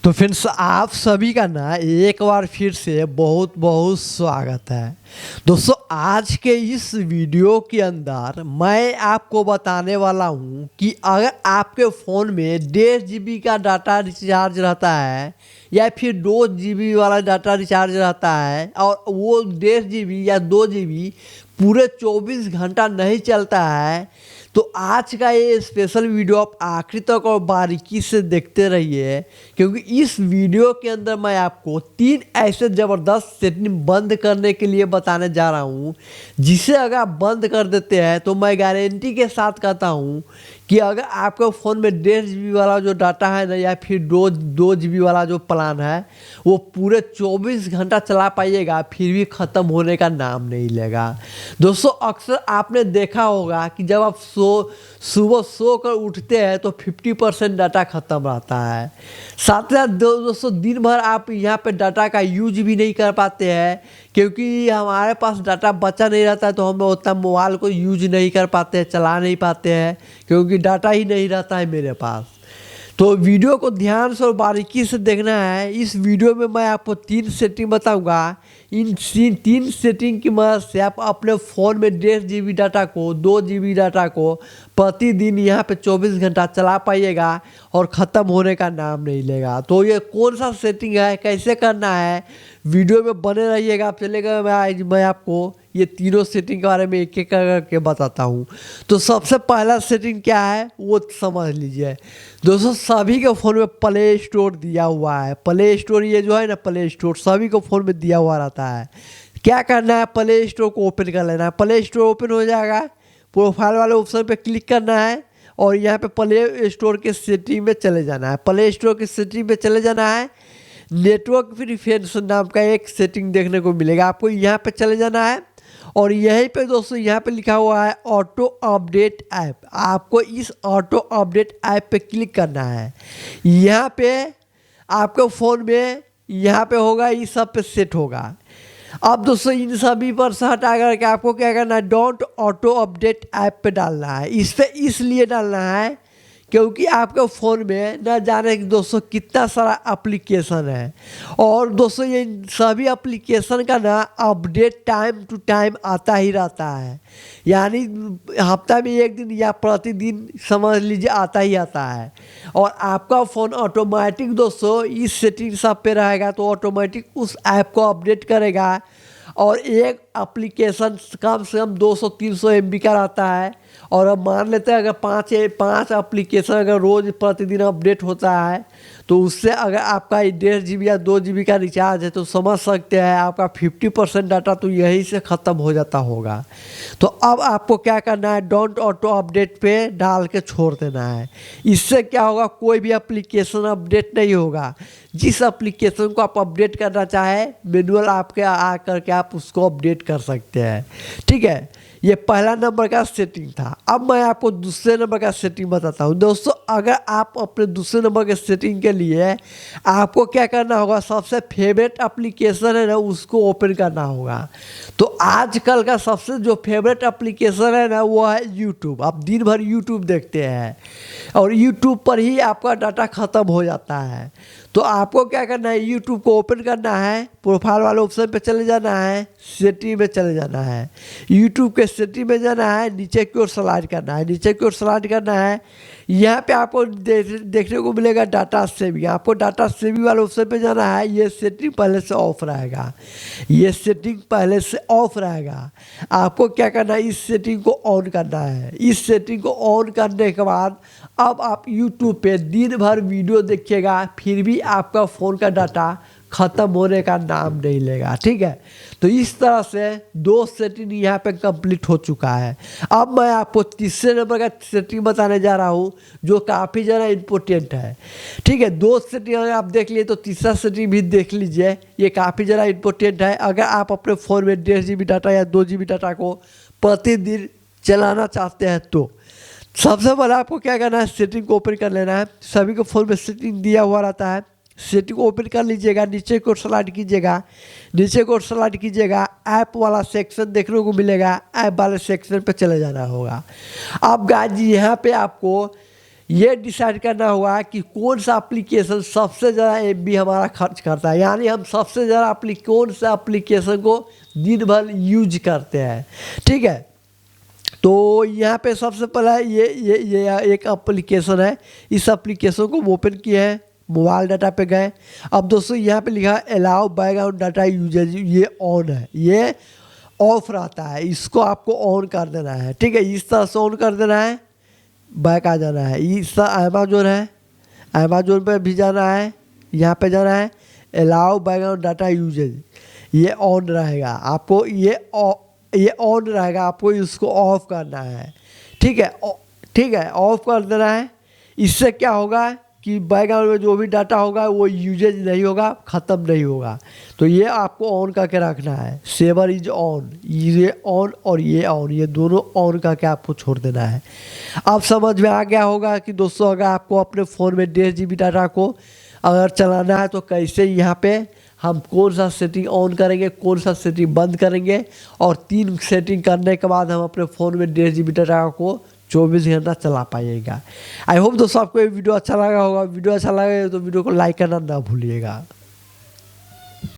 तो फ्रेंड्स आप सभी का ना एक बार फिर से बहुत बहुत स्वागत है। दोस्तों आज के इस वीडियो के अंदर मैं आपको बताने वाला हूं कि अगर आपके फ़ोन में 1.5 GB का डाटा रिचार्ज रहता है या फिर 2 GB वाला डाटा रिचार्ज रहता है और वो 1.5 GB या 2 GB पूरे 24 घंटा नहीं चलता है, तो आज का ये स्पेशल वीडियो आप आखिरी तक और बारीकी से देखते रहिए, क्योंकि इस वीडियो के अंदर मैं आपको 3 ऐसे ज़बरदस्त सेटिंग बंद करने के लिए बताने जा रहा हूँ, जिसे अगर आप बंद कर देते हैं तो मैं गारंटी के साथ कहता हूँ कि अगर आपके फ़ोन में 1.5 GB वाला जो डाटा है ना या फिर 2 GB वाला जो प्लान है वो पूरे 24 घंटा चला पाइएगा, फिर भी ख़त्म होने का नाम नहीं लेगा। दोस्तों अक्सर आपने देखा होगा कि जब आप सुबह सो कर उठते हैं तो 50% डाटा ख़त्म रहता है। साथ ही साथ दोस्तों दिन भर आप यहाँ पे डाटा का यूज भी नहीं कर पाते हैं, क्योंकि हमारे पास डाटा बचा नहीं रहता है, तो हम उतना मोबाइल को यूज नहीं कर पाते हैं, चला नहीं पाते हैं, क्योंकि डाटा ही नहीं रहता है मेरे पास। तो वीडियो को ध्यान से और बारीकी से देखना है। इस वीडियो में मैं आपको 3 सेटिंग बताऊंगा। इन 3 सेटिंग की मदद से आप अपने फ़ोन में 1.5 GB डाटा को 2 GB डाटा को प्रतिदिन यहाँ पे 24 घंटा चला पाइएगा और ख़त्म होने का नाम नहीं लेगा। तो ये कौन सा सेटिंग है, कैसे करना है, वीडियो में बने रहिएगा। आप चलेगा मैं आपको ये तीनों सेटिंग के बारे में एक एक करके बताता हूँ। तो सबसे पहला सेटिंग क्या है वो समझ लीजिए। दोस्तों सभी के फ़ोन में प्ले स्टोर दिया हुआ है। प्ले स्टोर ये जो है ना, प्ले स्टोर सभी को फ़ोन में दिया हुआ रहता है। क्या करना है, प्ले स्टोर को ओपन कर लेना है। प्ले स्टोर ओपन हो जाएगा, प्रोफाइल वाले ऑप्शन पे क्लिक करना है और यहाँ पे प्ले स्टोर के सेटिंग में चले जाना है। प्ले स्टोर के सेटिंग में चले जाना है। नेटवर्क प्रीफरेंस नाम का एक सेटिंग देखने को मिलेगा, आपको यहाँ पे चले जाना है और यहीं पे दोस्तों यहाँ पे लिखा हुआ है ऑटो अपडेट ऐप। आपको इस ऑटो अपडेट ऐप पे क्लिक करना है। यहाँ पे आपके फ़ोन में यहाँ पे होगा, इस सब पे सेट होगा। अब दोस्तों इन सभी पर से हटा करके आपको क्या करना है, डोंट ऑटो अपडेट ऐप पे डालना है। इस पे इसलिए डालना है क्योंकि आपके फ़ोन में न जाने कि दोस्तों कितना सारा एप्लीकेशन है, और दोस्तों ये सभी एप्लीकेशन का ना अपडेट टाइम टू टाइम आता ही रहता है, यानी हफ्ता में एक दिन या प्रतिदिन समझ लीजिए आता ही आता है। और आपका फ़ोन ऑटोमेटिक दोस्तों इस सेटिंग सब पे रहेगा, तो ऑटोमेटिक उस ऐप को अपडेट करेगा। और एक एप्लीकेशन कम से कम 200-300 MB का रहता है, और अब मान लेते हैं अगर 5 एप्लीकेशन अगर रोज़ प्रतिदिन अपडेट होता है, तो उससे अगर आपका 1.5 GB या 2 GB का रिचार्ज है तो समझ सकते हैं आपका 50% डाटा तो यहीं से ख़त्म हो जाता होगा। तो अब आपको क्या करना है, डोंट ऑटो अपडेट पे डाल के छोड़ देना है। इससे क्या होगा, कोई भी एप्लीकेशन अपडेट नहीं होगा। जिस एप्लीकेशन को आप अपडेट करना चाहें मैनुअल आपके आ करके आप उसको अपडेट कर सकते हैं। ठीक है, ये पहला नंबर का सेटिंग था। अब मैं आपको दूसरे नंबर का सेटिंग बताता हूँ। दोस्तों अगर आप अपने दूसरे नंबर के सेटिंग के लिए आपको क्या करना होगा, सबसे फेवरेट एप्लीकेशन है ना उसको ओपन करना होगा। तो आजकल का सबसे जो फेवरेट एप्लीकेशन है ना वो है यूट्यूब। आप दिन भर यूट्यूब देखते हैं और यूट्यूब पर ही आपका डाटा ख़त्म हो जाता है। तो आपको क्या करना है, यूट्यूब को ओपन करना है, प्रोफाइल वाले ऑप्शन पे चले जाना है, सेटिंग में चले जाना है, यूट्यूब के सेटिंग में जाना है, नीचे की ओर स्लाइड करना है, नीचे की ओर स्लाइड करना है। यहाँ पे आपको देखने को मिलेगा डाटा सेविंग। आपको डाटा सेविंग वाले ऑप्शन पे जाना है। ये सेटिंग पहले से ऑफ रहेगा, ये सेटिंग पहले से ऑफ रहेगा। आपको क्या करना है, इस सेटिंग को ऑन करना है। इस सेटिंग को ऑन करने के बाद अब आप यूट्यूब पे दिन भर वीडियो देखिएगा, फिर भी आपका फ़ोन का डाटा ख़त्म होने का नाम नहीं लेगा। ठीक है, तो इस तरह से 2 सेटिंग यहाँ पे कंप्लीट हो चुका है। अब मैं आपको तीसरे नंबर का सेटिंग बताने जा रहा हूँ, जो काफ़ी ज़्यादा इम्पोर्टेंट है। ठीक है, 2 सेटिंग अगर आप देख लिए तो तीसरा सेटिंग भी देख लीजिए, ये काफ़ी ज़्यादा इम्पोर्टेंट है। अगर आप अपने फ़ोन में 1.5 GB डाटा या 2 GB डाटा को प्रतिदिन चलाना चाहते हैं तो सबसे पहले आपको क्या करना है, सेटिंग को ओपन कर लेना है। सभी को फ़ोन में सेटिंग दिया हुआ रहता है, सेटिंग ओपन कर लीजिएगा, नीचे को स्लाइड कीजिएगा, नीचे को स्लाइड कीजिएगा, ऐप वाला सेक्शन देखने को मिलेगा, ऐप वाले सेक्शन पे चले जाना होगा। अब गाइस यहाँ पे आपको ये डिसाइड करना होगा कि कौन सा एप्लीकेशन सबसे ज़्यादा MB हमारा खर्च करता है, यानी हम सबसे ज़्यादा कौन सा एप्लीकेशन को दिन भर यूज करते हैं। ठीक है, तो यहाँ पे सबसे पहला ये एक एप्लीकेशन है। इस एप्लीकेशन को ओपन किए हैं, मोबाइल डाटा पे गए। अब दोस्तों यहाँ पे लिखा है अलाउ बैकग्राउंड डाटा यूजेज, ये ऑन है, ये ऑफ रहता है, इसको आपको ऑन कर देना है। ठीक है, इस तरह से ऑन कर देना है, बैक आ जाना है। इस तरह अमेजोन है, अमेजोन पे भी जाना है, यहाँ पे जाना है अलाउ बैकग्राउंड डाटा यूजेज, ये ऑन रहेगा आपको, ये ऑन रहेगा, आपको इसको ऑफ करना है। ठीक है, ठीक है, ऑफ कर देना है। इससे क्या होगा कि बैकग्राउंड में जो भी डाटा होगा वो यूजेज नहीं होगा, ख़त्म नहीं होगा। तो ये आपको ऑन करके रखना है, सेवर इज ऑन, ये ऑन और ये ऑन, ये दोनों ऑन करके आपको छोड़ देना है। अब समझ में आ गया होगा कि दोस्तों अगर आपको अपने फ़ोन में 1.5 GB डाटा को अगर चलाना है तो कैसे यहाँ पे हम कौन सा सेटिंग ऑन करेंगे, कौन सा सेटिंग बंद करेंगे, और 3 सेटिंग करने के बाद हम अपने फ़ोन में 1.5 GB डाटा को 24 घंटा चला पाइएगा। आई होप दोस्तों आपको ये वीडियो अच्छा लगा होगा। वीडियो अच्छा लगे तो वीडियो को लाइक करना ना भूलिएगा।